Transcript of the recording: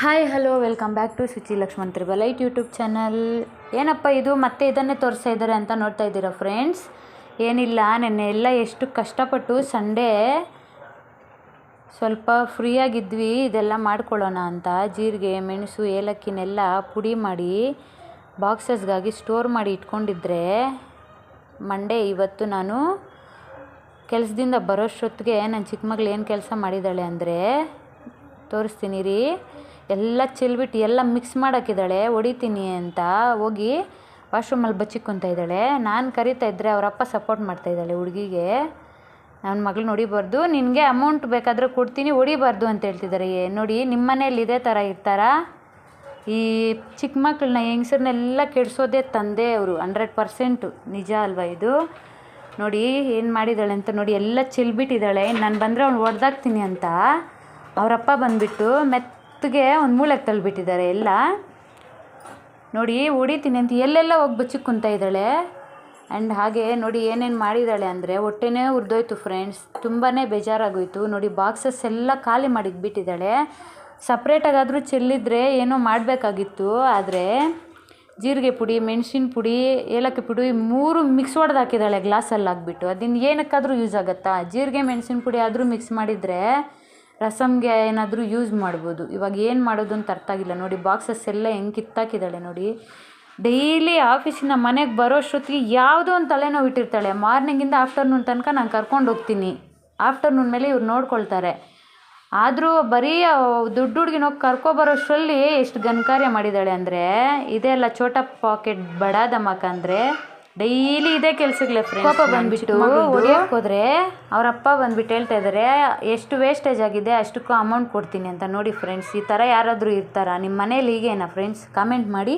Hi hello welcome back to Suchi Lakshman ತ್ರಿಬಲೈಟ್ YouTube channel. ಏನಪ್ಪ ಇದು ಮತ್ತೆ ಇದನ್ನೇ ತೋರಿಸ್ತಾ ಇದ್ದಾರೆ ಅಂತ ನೋಡ್ತಾ ಇದ್ದೀರಾ ಫ್ರೆಂಡ್ಸ್. ಏನಿಲ್ಲ, ನೆನ್ನೆ ಎಲ್ಲ ಎಷ್ಟು ಕಷ್ಟಪಟ್ಟು ಸಂಡೇ ಸ್ವಲ್ಪ ಫ್ರೀಯಾಗಿದ್ವಿ ಇದೆಲ್ಲ ಮಾಡ್ಕೊಳ್ಳೋಣ ಅಂತ ಜೀರಿಗೆ ಮೆಣಸು ಏಲಕ್ಕಿನೆಲ್ಲ ಪುಡಿ ಮಾಡಿ ಬಾಕ್ಸಸ್ಗಾಗಿ ಸ್ಟೋರ್ ಮಾಡಿ ಇಟ್ಕೊಂಡಿದ್ರೆ ಮಂಡೇ ಇವತ್ತು ನಾನು ಕೆಲಸದಿಂದ ಬರೋಷ್ಟೊತ್ತಿಗೆ ನನ್ನ ಚಿಕ್ಕ ಮಗಳು ಏನು ಕೆಲಸ ಮಾಡಿದ್ದಾಳೆ ಅಂದರೆ ತೋರಿಸ್ತೀನಿ ರೀ. ಎಲ್ಲ ಚೆಲ್ಬಿಟ್ಟು ಎಲ್ಲ ಮಿಕ್ಸ್ ಮಾಡೋಕ್ಕಿದ್ದಾಳೆ, ಹೊಡಿತೀನಿ ಅಂತ ಹೋಗಿ ವಾಶ್ರೂಮಲ್ಲಿ ಬಚ್ಚಿಕ್ಕೊತಾ ಇದ್ದಾಳೆ. ನಾನು ಕರಿತಾ ಇದ್ದರೆ ಅವರಪ್ಪ ಸಪೋರ್ಟ್ ಮಾಡ್ತಾಯಿದ್ದಾಳೆ ಹುಡುಗಿಗೆ. ನನ್ನ ಮಗಳು ಹೊಡಿಬಾರ್ದು, ನಿನಗೆ ಅಮೌಂಟ್ ಬೇಕಾದರೆ ಕೊಡ್ತೀನಿ, ಹೊಡಿಬಾರ್ದು ಅಂತ ಹೇಳ್ತಿದ್ದಾರೆ. ನೋಡಿ ನಿಮ್ಮ ಮನೇಲಿ ಇದೇ ಥರ ಇರ್ತಾರಾ? ಈ ಚಿಕ್ಕ ಮಕ್ಕಳನ್ನ ಹೆಂಗಸರನ್ನೆಲ್ಲ ಕೆಡಿಸೋದೇ ತಂದೆ ಅವರು 100% ನಿಜ ಅಲ್ವಾ ಇದು? ನೋಡಿ ಏನು ಮಾಡಿದ್ದಾಳೆ ಅಂತ ನೋಡಿ, ಎಲ್ಲ ಚೆಲ್ಬಿಟ್ಟಿದ್ದಾಳೆ. ನಾನು ಬಂದರೆ ಅವ್ನು ಹೊಡೆದಾಕ್ತೀನಿ ಅಂತ ಅವರಪ್ಪ ಬಂದುಬಿಟ್ಟು ಮೆತ್ತಗೆ ಒಂದು ಮೂಳೆಗೆ ತಳ್ಳಿಬಿಟ್ಟಿದ್ದಾರೆ ಎಲ್ಲ. ನೋಡಿ ಹೊಡಿತೀನಿ ಅಂತ ಎಲ್ಲೆಲ್ಲ ಹೋಗಿ ಬಚ್ಚಿಕ್ಕೊಂತ ಇದ್ದಾಳೆ. ಆ್ಯಂಡ್ ಹಾಗೆ ನೋಡಿ ಏನೇನು ಮಾಡಿದ್ದಾಳೆ ಅಂದರೆ ಹೊಟ್ಟೆನೇ ಉರಿದೋಯ್ತು ಫ್ರೆಂಡ್ಸ್, ತುಂಬಾ ಬೇಜಾರಾಗೋಯ್ತು. ನೋಡಿ ಬಾಕ್ಸಸ್ ಎಲ್ಲ ಖಾಲಿ ಮಾಡಿಟ್ಬಿಟ್ಟಿದ್ದಾಳೆ. ಸಪ್ರೇಟಾಗಾದರೂ ಚೆಲ್ಲಿದ್ರೆ ಏನೋ ಮಾಡಬೇಕಾಗಿತ್ತು, ಆದರೆ ಜೀರಿಗೆ ಪುಡಿ ಮೆಣಸಿನ ಪುಡಿ ಏಲಕ್ಕಿ ಪುಡಿ 3 ಮಿಕ್ಸ್ ಹೊಡೆದು ಹಾಕಿದ್ದಾಳೆ ಗ್ಲಾಸಲ್ಲಿ ಹಾಕ್ಬಿಟ್ಟು. ಅದನ್ನು ಏನಕ್ಕಾದರೂ ಯೂಸ್ ಆಗುತ್ತಾ? ಜೀರಿಗೆ ಮೆಣಸಿನ ಪುಡಿ ಆದರೂ ಮಿಕ್ಸ್ ಮಾಡಿದರೆ ರಸಮ್ಗೆ ಏನಾದರೂ ಯೂಸ್ ಮಾಡ್ಬೋದು. ಇವಾಗ ಏನು ಮಾಡೋದು ಅಂತ ಅರ್ಥ ಆಗಿಲ್ಲ. ನೋಡಿ ಬಾಕ್ಸಸ್ ಎಲ್ಲ ಹೆಂಗೆ ಕಿತ್ತಾಕಿದ್ದಾಳೆ ನೋಡಿ. ಡೈಲಿ ಆಫೀಸಿನ ಮನೆಗೆ ಬರೋಷ್ಟೊತ್ತಿಗೆ ಯಾವುದೋ ಒಂದು ತಲೆನೋವು ಇಟ್ಟಿರ್ತಾಳೆ. ಮಾರ್ನಿಂಗಿಂದ ಆಫ್ಟರ್ನೂನ್ ತನಕ ನಾನು ಕರ್ಕೊಂಡು ಹೋಗ್ತೀನಿ, ಆಫ್ಟರ್ನೂನ್ ಮೇಲೆ ಇವ್ರು ನೋಡ್ಕೊಳ್ತಾರೆ. ಆದರೂ ಬರೀ ದುಡ್ಡು ಹುಡುಗಿನ ಹೋಗಿ ಕರ್ಕೊಬರೋಷ್ಟರಲ್ಲಿ ಎಷ್ಟು ಘನಕಾರ್ಯ ಮಾಡಿದ್ದಾಳೆ ಅಂದರೆ, ಇದೆಲ್ಲ ಚೋಟ ಪಾಕೆಟ್ ಬಡ ಧಮಾಕ ಅಂದರೆ ಡೈಲಿ ಇದೇ ಕೆಲಸಗಳೇ ಫ್ರೆಂಡ್ಸ್. ಪಾಪ ಬಂದುಬಿಟ್ಟು ಹೊಡಿಯೋಕ್ಕೆ ಹೋದರೆ ಅವರಪ್ಪ ಬಂದುಬಿಟ್ಟು ಹೇಳ್ತಾ ಇದ್ದಾರೆ ಎಷ್ಟು ವೇಸ್ಟೇಜ್ ಆಗಿದೆ ಅಷ್ಟಕ್ಕೂ ಅಮೌಂಟ್ ಕೊಡ್ತೀನಿ ಅಂತ. ನೋಡಿ ಫ್ರೆಂಡ್ಸ್, ಈ ಥರ ಯಾರಾದರೂ ಇರ್ತಾರಾ ನಿಮ್ಮ ಮನೇಲಿ? ಹೀಗೇನಾ ಫ್ರೆಂಡ್ಸ್? ಕಾಮೆಂಟ್ ಮಾಡಿ.